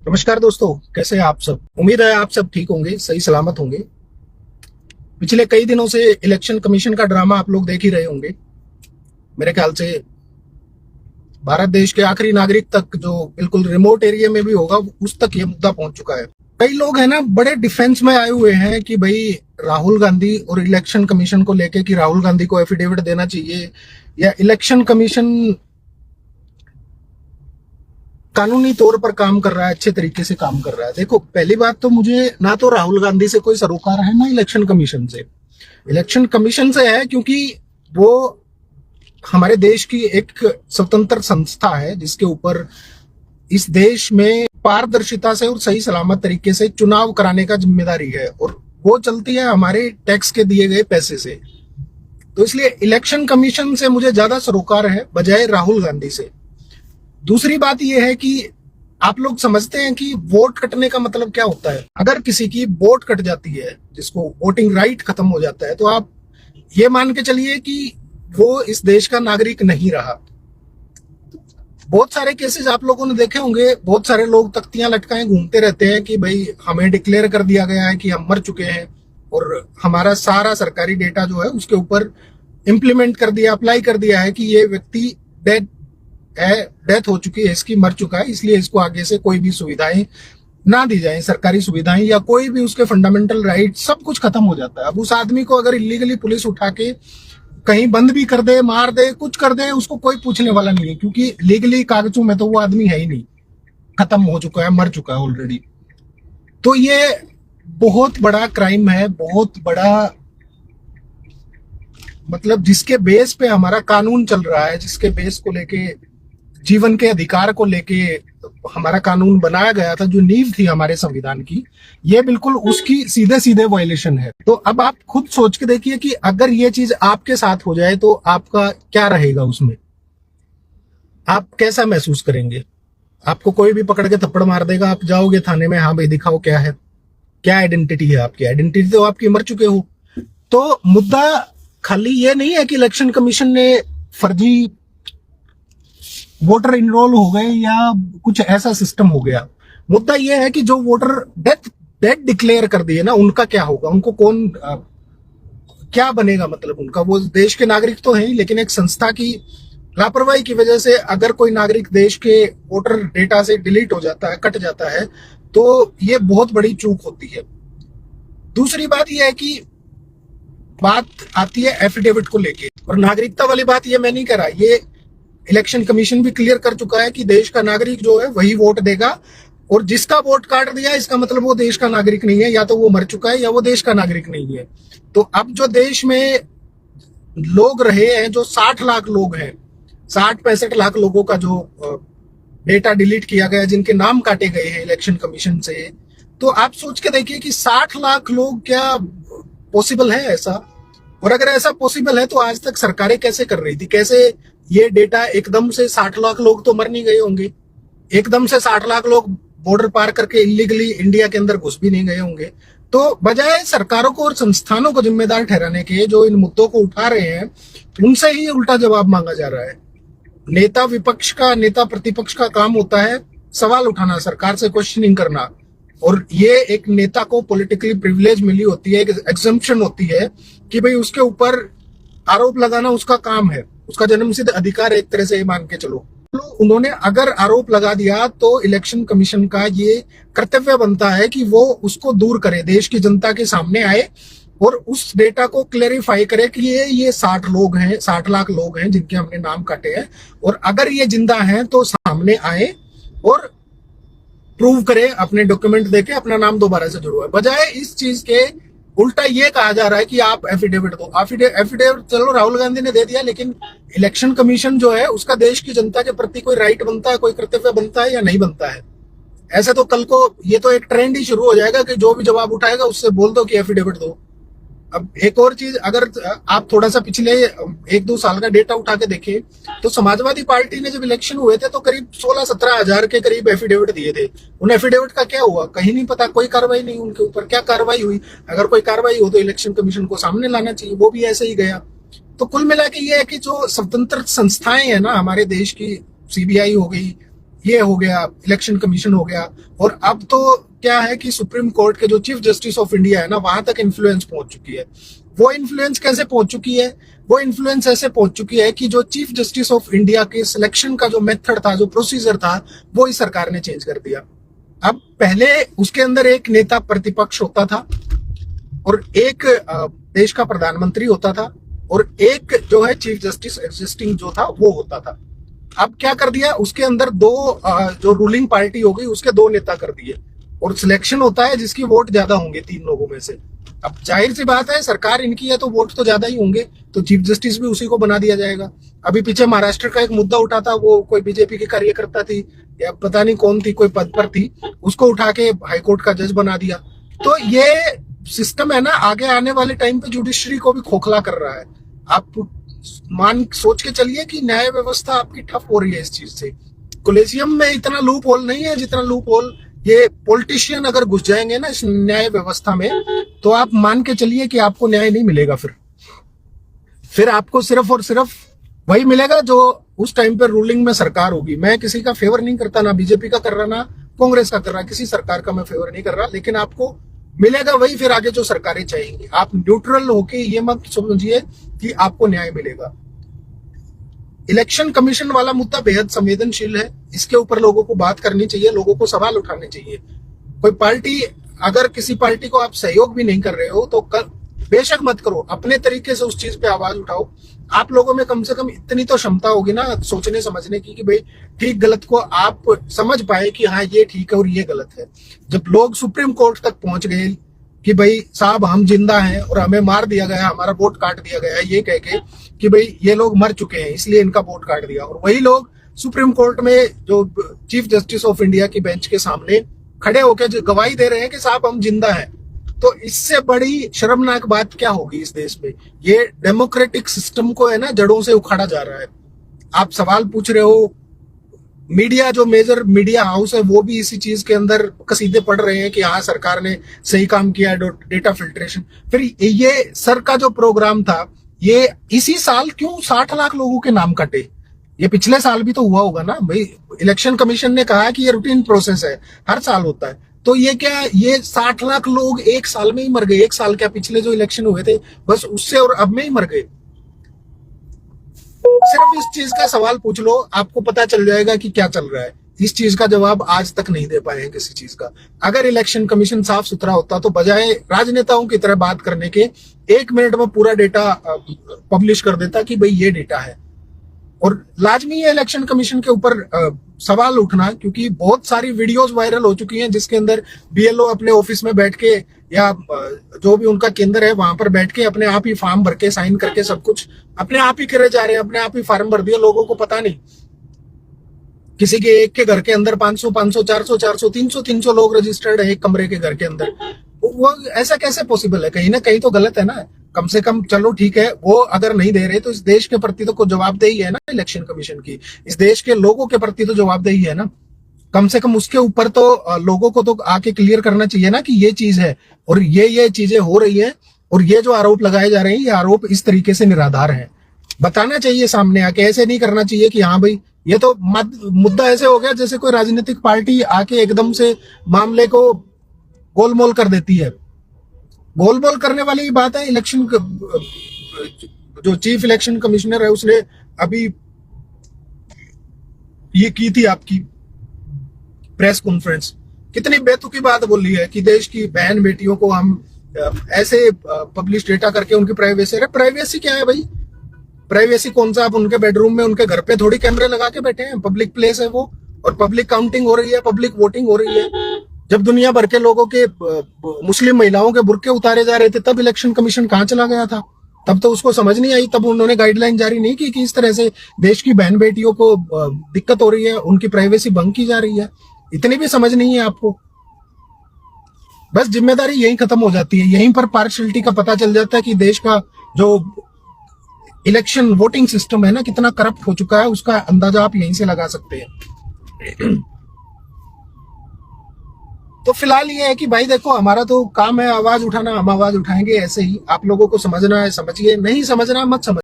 नमस्कार दोस्तों, कैसे हैं आप सब। उम्मीद है आप सब ठीक होंगे, सही सलामत होंगे। पिछले कई दिनों से इलेक्शन कमीशन का ड्रामा आप लोग देख ही रहे होंगे। मेरे ख्याल से भारत देश के आखिरी नागरिक तक, जो बिल्कुल रिमोट एरिया में भी होगा, उस तक ये मुद्दा पहुंच चुका है। कई लोग हैं ना, बड़े डिफेंस में आए हुए हैं कि भाई राहुल गांधी और इलेक्शन कमीशन को लेके कि राहुल गांधी को एफिडेविट देना चाहिए या इलेक्शन कमीशन कानूनी तौर पर काम कर रहा है, अच्छे तरीके से काम कर रहा है। देखो, पहली बात तो मुझे ना तो राहुल गांधी से कोई सरोकार है, ना इलेक्शन कमीशन से। इलेक्शन कमीशन से है क्योंकि वो हमारे देश की एक स्वतंत्र संस्था है जिसके ऊपर इस देश में पारदर्शिता से और सही सलामत तरीके से चुनाव कराने का जिम्मेदारी है, और वो चलती है हमारे टैक्स के दिए गए पैसे से। तो इसलिए इलेक्शन कमीशन से मुझे ज्यादा सरोकार है बजाय राहुल गांधी से। दूसरी बात यह है कि आप लोग समझते हैं कि वोट कटने का मतलब क्या होता है। अगर किसी की वोट कट जाती है, जिसको वोटिंग राइट खत्म हो जाता है, तो आप ये मान के चलिए कि वो इस देश का नागरिक नहीं रहा। बहुत सारे केसेस आप लोगों ने देखे होंगे, बहुत सारे लोग तख्तियां लटकाए घूमते रहते हैं कि भाई हमें डिक्लेयर कर दिया गया है कि हम मर चुके हैं, और हमारा सारा सरकारी डेटा जो है उसके ऊपर इंप्लीमेंट कर दिया, अप्लाई कर दिया है कि ये व्यक्ति डेथ हो चुकी है, इसकी मर चुका है, इसलिए इसको आगे से कोई भी सुविधाएं ना दी जाए, सरकारी सुविधाएं या कोई भी उसके फंडामेंटल राइट, सब कुछ खत्म हो जाता है। अब उस आदमी को अगर इलीगली पुलिस उठा के कहीं बंद भी कर दे, मार दे, कुछ कर दे, उसको कोई पूछने वाला नहीं है, क्योंकि लीगली कागजों में तो वो आदमी है ही नहीं, खत्म हो चुका है, मर चुका है ऑलरेडी। तो ये बहुत बड़ा क्राइम है, बहुत बड़ा, मतलब जिसके बेस पे हमारा कानून चल रहा है, जिसके बेस को लेके, जीवन के अधिकार को लेके हमारा कानून बनाया गया था, जो नींव थी हमारे संविधान की, ये बिल्कुल उसकी सीधे सीधे वायलेशन है। तो अब आप खुद सोच के देखिए कि अगर ये चीज आपके साथ हो जाए तो आपका क्या रहेगा उसमें, आप कैसा महसूस करेंगे। आपको कोई भी पकड़ के थप्पड़ मार देगा, आप जाओगे थाने में, हाँ भाई दिखाओ क्या है, क्या आइडेंटिटी है आपकी। आइडेंटिटी तो आपकी मर चुके हो। तो मुद्दा खाली ये नहीं है कि इलेक्शन कमीशन ने फर्जी वोटर इनरोल हो गए या कुछ ऐसा सिस्टम हो गया। मुद्दा यह है कि जो वोटर डेथ डिक्लेयर कर दिए ना, उनका क्या होगा, उनको कौन क्या बनेगा, मतलब उनका, वो देश के नागरिक तो हैं, लेकिन एक संस्था की लापरवाही की वजह से अगर कोई नागरिक देश के वोटर डेटा से डिलीट हो जाता है, कट जाता है, तो ये बहुत बड़ी चूक होती है। दूसरी बात यह है कि बात आती है एफिडेविट को लेके, और नागरिकता वाली बात ये मैं नहीं कर रहा, ये इलेक्शन कमीशन भी क्लियर कर चुका है कि देश का नागरिक जो है वही वोट देगा, और जिसका वोट काट दिया इसका मतलब वो देश का नागरिक नहीं है, या तो वो मर चुका है या वो देश का नागरिक नहीं है। तो अब जो देश में लोग रहे हैं, जो 60 लाख लोग हैं, 60-65 लाख लोगों का जो डेटा डिलीट किया गया, जिनके नाम काटे गए हैं इलेक्शन कमीशन से, तो आप सोच के देखिए कि 60 लाख लोग, क्या पॉसिबल है ऐसा? और अगर ऐसा पॉसिबल है तो आज तक सरकारें कैसे कर रही थी, कैसे ये डेटा एकदम से 60 लाख लोग तो मर नहीं गए होंगे, एकदम से 60 लाख लोग बॉर्डर पार करके इलीगली इंडिया के अंदर घुस भी नहीं गए होंगे। तो बजाय सरकारों को और संस्थानों को जिम्मेदार ठहराने के, जो इन मुद्दों को उठा रहे हैं, उनसे ही उल्टा जवाब मांगा जा रहा है। नेता विपक्ष का, नेता प्रतिपक्ष का काम होता है सवाल उठाना, सरकार से क्वेश्चनिंग करना, और ये एक नेता को पॉलिटिकली प्रिविलेज मिली होती है, एक एग्जम्पशन होती है कि भाई उसके ऊपर आरोप लगाना उसका काम है, उसका जन्मसिद्ध अधिकार, एक तरह से ये मान के चलो। तो उन्होंने अगर आरोप लगा दिया तो इलेक्शन कमीशन का ये कर्तव्य बनता है कि वो उसको दूर करे, देश की जनता के सामने आए और उस डेटा को क्लेरिफाई करे कि ये 60 लोग हैं, 60 लाख लोग हैं जिनके हमने नाम काटे हैं, और अगर ये जिंदा हैं तो सामने आए और प्रूव करे, अपने डॉक्यूमेंट देके अपना नाम दोबारा से जुड़वाए। बजाय इस चीज के उल्टा ये कहा जा रहा है कि आप एफिडेविट दो। एफिडेविट चलो राहुल गांधी ने दे दिया, लेकिन इलेक्शन कमीशन जो है उसका देश की जनता के प्रति कोई राइट बनता है, कोई कर्तव्य बनता है या नहीं बनता है? ऐसे तो कल को ये तो एक ट्रेंड ही शुरू हो जाएगा कि जो भी जवाब उठाएगा उससे बोल दो कि एफिडेविट दो। अब एक और चीज, अगर आप थोड़ा सा पिछले 1-2 साल का डेटा उठा के देखें तो समाजवादी पार्टी ने जब इलेक्शन हुए थे तो करीब 16-17 हजार के करीब एफिडेविट दिए थे। उन एफिडेविट का क्या हुआ, कहीं नहीं पता, कोई कार्रवाई नहीं उनके ऊपर। क्या कार्रवाई हुई? अगर कोई कार्रवाई हो तो इलेक्शन कमीशन को सामने लाना चाहिए, वो भी ऐसे ही गया। तो कुल मिला के ये है कि जो स्वतंत्र संस्थाएं हैं ना हमारे देश की, सीबीआई हो गई ये हो गया, इलेक्शन कमीशन हो गया, और अब तो क्या है कि सुप्रीम कोर्ट के जो चीफ जस्टिस ऑफ इंडिया है ना, वहां तक इन्फ्लुएंस पहुंच चुकी है। वो इन्फ्लुएंस कैसे पहुंच चुकी है? वो इन्फ्लुएंस ऐसे पहुंच चुकी है कि जो चीफ जस्टिस ऑफ इंडिया के सिलेक्शन का जो मेथड था, जो प्रोसीजर था, वो इस सरकार ने चेंज कर दिया। अब पहले उसके अंदर एक नेता प्रतिपक्ष होता था और एक देश का प्रधानमंत्री होता था, और एक जो है चीफ जस्टिस एग्जिस्टिंग जो था वो होता था। अब क्या कर दिया, उसके अंदर दो जो रूलिंग पार्टी होगी उसके दो नेता कर दिए, और सिलेक्शन होता है जिसकी वोट ज्यादा होंगे 3 लोगों में से। अब जाहिर सी बात है, सरकार इनकी है तो वोट तो ज्यादा ही होंगे, तो चीफ जस्टिस भी उसी को बना दिया जाएगा। अभी पीछे महाराष्ट्र का एक मुद्दा उठा था, वो कोई बीजेपी की कार्यकर्ता थी या पता नहीं कौन थी, कोई पद पर थी, उसको उठा के हाईकोर्ट का जज बना दिया। तो ये सिस्टम है ना, आगे आने वाले टाइम पे जुडिशरी को भी खोखला कर रहा है। आप सोच के चलिए कि न्याय व्यवस्था आपकी ठप हो रही है इस चीज से। कोलेजियम में इतना लूप होल नहीं है जितना लूप होल ये पॉलिटिशियन अगर घुस जाएंगे ना इस न्याय व्यवस्था में, तो आप मान के चलिए कि आपको न्याय नहीं मिलेगा। फिर आपको सिर्फ और सिर्फ वही मिलेगा जो उस टाइम पे रूलिंग में सरकार होगी। मैं किसी का फेवर नहीं करता, ना बीजेपी का कर रहा, ना कांग्रेस का कर रहा, किसी सरकार का मैं फेवर नहीं कर रहा, लेकिन आपको मिलेगा वही फिर आगे जो सरकारें चाहेंगी। आप न्यूट्रल होके ये मत समझिए कि आपको न्याय मिलेगा। इलेक्शन कमीशन वाला मुद्दा बेहद संवेदनशील है, इसके ऊपर लोगों को बात करनी चाहिए, लोगों को सवाल उठाने चाहिए। कोई पार्टी, अगर किसी पार्टी को आप सहयोग भी नहीं कर रहे हो तो बेशक मत करो, अपने तरीके से उस चीज पे आवाज उठाओ। आप लोगों में कम से कम इतनी तो क्षमता होगी ना सोचने समझने की कि भाई ठीक गलत को आप समझ पाए कि हाँ ये ठीक है और ये गलत है। जब लोग सुप्रीम कोर्ट तक पहुंच गए कि भाई साहब हम जिंदा हैं और हमें मार दिया गया, हमारा वोट काट दिया गया, ये कह के कि भाई ये लोग मर चुके हैं इसलिए इनका वोट काट दिया, और वही लोग सुप्रीम कोर्ट में जो चीफ जस्टिस ऑफ इंडिया की बेंच के सामने खड़े होकर गवाही दे रहे हैं कि साहब हम जिंदा हैं, तो इससे बड़ी शर्मनाक बात क्या होगी इस देश में? ये डेमोक्रेटिक सिस्टम को है ना जड़ों से उखाड़ा जा रहा है। आप सवाल पूछ रहे हो, मीडिया जो मेजर मीडिया हाउस है वो भी इसी चीज के अंदर कसीदे पढ़ रहे हैं कि हाँ सरकार ने सही काम किया, डेटा फिल्ट्रेशन। फिर ये सर का जो प्रोग्राम था, ये इसी साल क्यों 60 लाख लोगों के नाम कटे? ये पिछले साल भी तो हुआ होगा ना भाई। इलेक्शन कमीशन ने कहा कि ये रूटीन प्रोसेस है, हर साल होता है, तो ये क्या, ये 60 लाख लोग एक साल में ही मर गए? एक साल क्या, पिछले जो इलेक्शन हुए थे बस उससे और अब में ही मर गए। सिर्फ इस चीज का सवाल पूछ लो, आपको पता चल जाएगा कि क्या चल रहा है। इस चीज का जवाब आज तक नहीं दे पाए हैं किसी चीज का। अगर इलेक्शन कमीशन साफ सुथरा होता तो बजाय राजनेताओं की तरह बात करने के 1 मिनट में पूरा डेटा पब्लिश कर देता कि भाई ये डेटा है। और लाजमी है इलेक्शन कमीशन के ऊपर सवाल उठना, क्योंकि बहुत सारी वीडियोस वायरल हो चुकी हैं जिसके अंदर बीएलओ अपने ऑफिस में बैठ के या जो भी उनका केंद्र है वहां पर बैठ के अपने आप ही फॉर्म भर के साइन करके सब कुछ अपने आप ही करे जा रहे हैं, अपने आप ही फॉर्म भर दिया, लोगों को पता नहीं। किसी के एक के घर के अंदर 500 500 400 400 300 300 लोग रजिस्टर्ड है एक कमरे के घर के अंदर। वो ऐसा कैसे पॉसिबल है? कहीं ना कहीं तो गलत है ना। कम से कम चलो ठीक है, वो अगर नहीं दे रहे तो इस देश के प्रति तो कोई जवाबदेही है ना इलेक्शन कमीशन की, इस देश के लोगों के प्रति तो जवाबदेही है ना। कम से कम उसके ऊपर तो लोगों को तो आके क्लियर करना चाहिए ना कि ये चीज है और ये चीजें हो रही है, और ये जो आरोप लगाए जा रहे हैं ये आरोप इस तरीके से निराधार है। बताना चाहिए सामने आके, ऐसे नहीं करना चाहिए कि हाँ भाई ये तो मुद्दा ऐसे हो गया जैसे कोई राजनीतिक पार्टी आके एकदम से मामले को गोलमोल कर देती है। गोलमोल करने वाली ही बात है। इलेक्शन जो चीफ इलेक्शन कमिश्नर है उसने अभी ये की थी आपकी प्रेस कॉन्फ्रेंस, कितनी बेतुकी बात बोली है कि देश की बहन बेटियों को हम ऐसे पब्लिश डेटा करके उनकी प्राइवेसी। अरे प्राइवेसी क्या है भाई? प्राइवेसी कौन सा? आप उनके बेडरूम में उनके घर पे थोड़ी कैमरे लगा के बैठे हैं, पब्लिक प्लेस है वो, और पब्लिक काउंटिंग हो रही है, पब्लिक वोटिंग हो रही है। जब दुनिया भर के लोगों के मुस्लिम महिलाओं के बुर्के उतारे जा रहे थे तब इलेक्शन कमीशन कहाँ चला गया था? तब तो उसको समझ नहीं आई, तब उन्होंने गाइडलाइन जारी नहीं की कि इस तरह से देश की बहन बेटियों को दिक्कत हो रही है, उनकी प्राइवेसी भंग की जा रही है। इतनी भी समझ नहीं है आपको। बस जिम्मेदारी यहीं खत्म हो जाती है, यहीं पर पार्शियलिटी का पता चल जाता है कि देश का जो इलेक्शन वोटिंग सिस्टम है ना कितना करप्ट हो चुका है, उसका अंदाजा आप यहीं से लगा सकते हैं। तो फिलहाल ये है कि भाई देखो, हमारा तो काम है आवाज उठाना, हम आवाज उठाएंगे ऐसे ही। आप लोगों को समझना है समझिए, नहीं समझना मत समझ